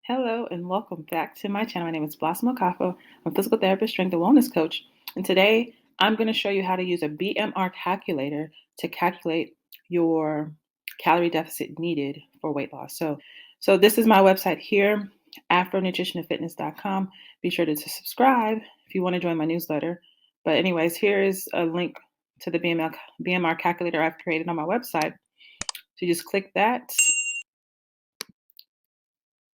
Hello and welcome back to my channel. My name is Blossom2fitness. I'm a physical therapist, strength and wellness coach. And today I'm going to show you how to use a BMR calculator to calculate your calorie deficit needed for weight loss. So this is my website here, afronutritionandfitness.com. Be sure to subscribe if you want to join my newsletter. But anyways, here is a link to the BMR calculator I've created on my website. So you just click that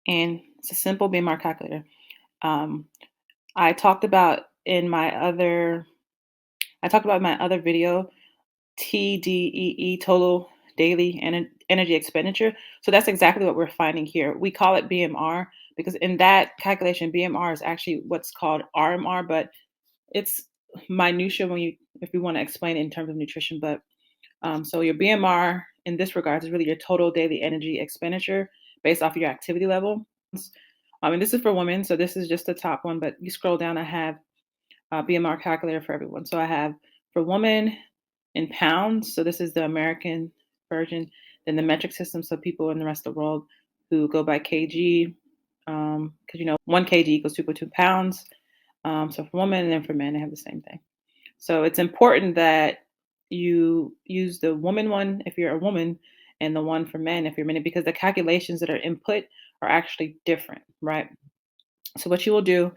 and it's a simple BMR calculator. I talked about my other video, TDEE, total daily energy expenditure. So that's exactly what we're finding here. We call it BMR because in that calculation, BMR is actually what's called RMR, but it's minutia if we want to explain it in terms of nutrition. But so your BMR in this regard is really your total daily energy expenditure based off of your activity level. And this is for women, so this is just the top one, but you scroll down, I have BMR calculator for everyone. So I have for women in pounds. So this is the American version. Then the metric system. So people in the rest of the world who go by kg, because 1 kg equals 2.2 pounds. So for women and then for men, they have the same thing. So it's important that you use the woman one if you're a woman and the one for men if you're men, because the calculations that are input are actually different, right? So what you will do,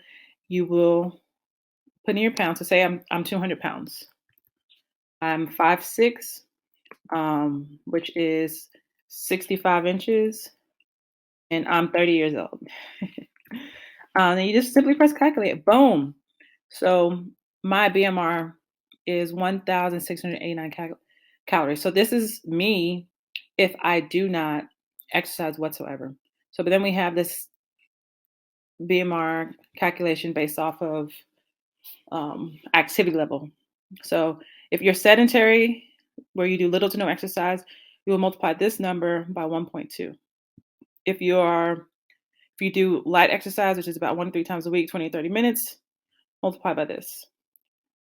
you will put in your pounds. So say I'm 200 pounds. I'm 5'6", which is 65 inches, and I'm 30 years old. And you just simply press calculate. Boom. So my BMR is 1,689 calories. So this is me if I do not exercise whatsoever. So, but then we have this BMR calculation based off of activity level. So if you're sedentary, where you do little to no exercise, you will multiply this number by 1.2. If you do light exercise, which is about 1 to 3 times a week, 20 to 30 minutes, multiply by this.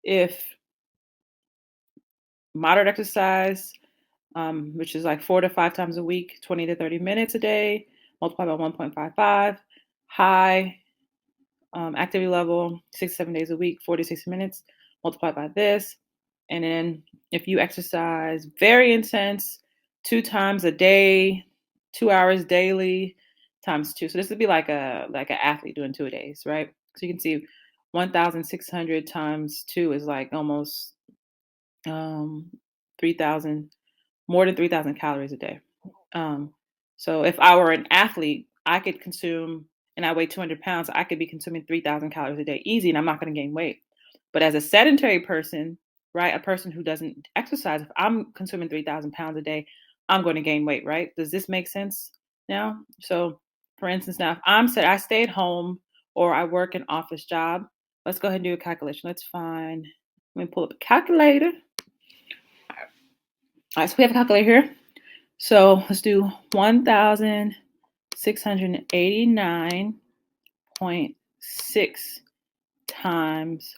If moderate exercise, which is like 4 to 5 times a week, 20 to 30 minutes a day, multiply by 1.55. High activity level, 6 to 7 days a week, 40 to 60 minutes, multiply by this. And then if you exercise very intense, 2 times a day, 2 hours daily, times 2. So this would be like an athlete doing 2 a days, right? So you can see 1,600 times 2 is like almost 3,000, more than 3,000 calories a day. So if I were an athlete, I could consume, and I weigh 200 pounds, I could be consuming 3,000 calories a day easy, and I'm not going to gain weight. But as a sedentary person, right, a person who doesn't exercise, if I'm consuming 3,000 pounds a day, I'm going to gain weight, right? Does this make sense now? So, for instance, now if I stay at home or I work an office job, let's go ahead and do a calculation. Let me pull up a calculator. All right, so we have a calculator here. So let's do 1,689.6 times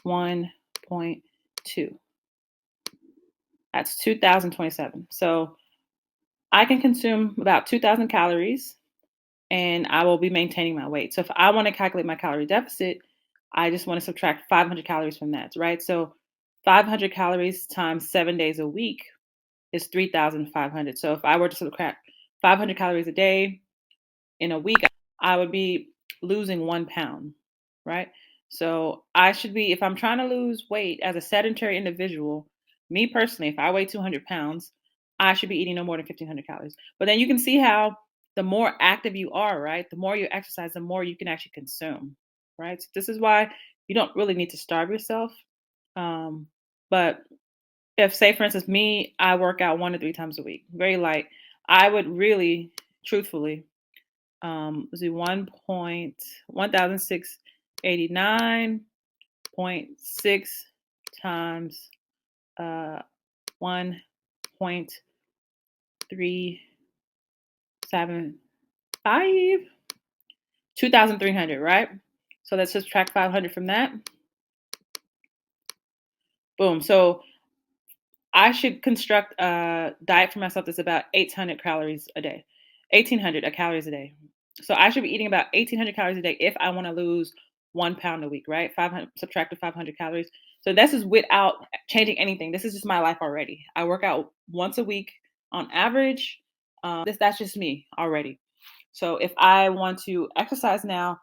1.2. That's 2,027. So I can consume about 2,000 calories and I will be maintaining my weight. So if I want to calculate my calorie deficit, I just want to subtract 500 calories from that, right? So 500 calories times 7 days a week is 3,500. So if I were to subtract 500 calories a day in a week, I would be losing 1 pound, right? So I should be, if I'm trying to lose weight as a sedentary individual, me personally, if I weigh 200 pounds, I should be eating no more than 1,500 calories. But then you can see how the more active you are, right? The more you exercise, the more you can actually consume, right? So this is why you don't really need to starve yourself. But if, say, for instance, me, I work out 1 to 3 times a week, very light, I would really, truthfully, let's do 1,689.6 times 1.375, 2,300, right? So let's subtract 500 from that. Boom. So I should construct a diet for myself that's about 800 calories a day, 1,800 calories a day. So I should be eating about 1,800 calories a day if I want to lose 1 pound a week, right? 500 subtracted 500 calories. So this is without changing anything. This is just my life already. I work out once a week on average. That's just me already. So if I want to exercise now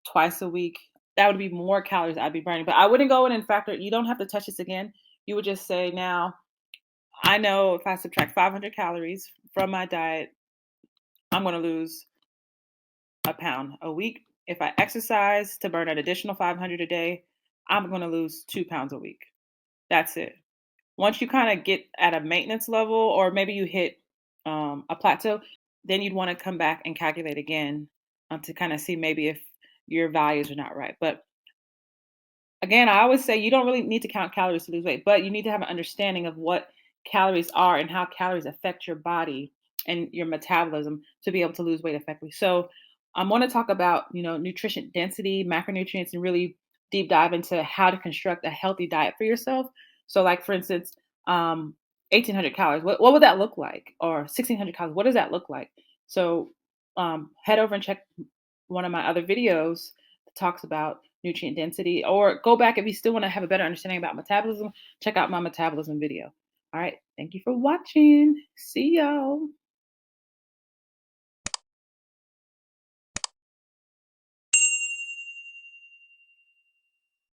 twice a week, that would be more calories I'd be burning. But I wouldn't go in and factor. You don't have to touch this again. You would just say now I know if I subtract 500 calories from my diet, I'm going to lose a pound a week. If I exercise to burn an additional 500 a day, I'm going to lose 2 pounds a week. That's it. Once you kind of get at a maintenance level, or maybe you hit a plateau, then you'd want to come back and calculate again to kind of see maybe if your values are not right. But again, I always say you don't really need to count calories to lose weight, but you need to have an understanding of what calories are and how calories affect your body and your metabolism to be able to lose weight effectively. So I'm going to talk about, nutrition density, macronutrients, and really deep dive into how to construct a healthy diet for yourself. So like for instance, 1800 calories, what would that look like? Or 1600 calories, what does that look like? So head over and check one of my other videos that talks about nutrient density, or go back if you still want to have a better understanding about metabolism, check out my metabolism video. All right. Thank you for watching. See y'all.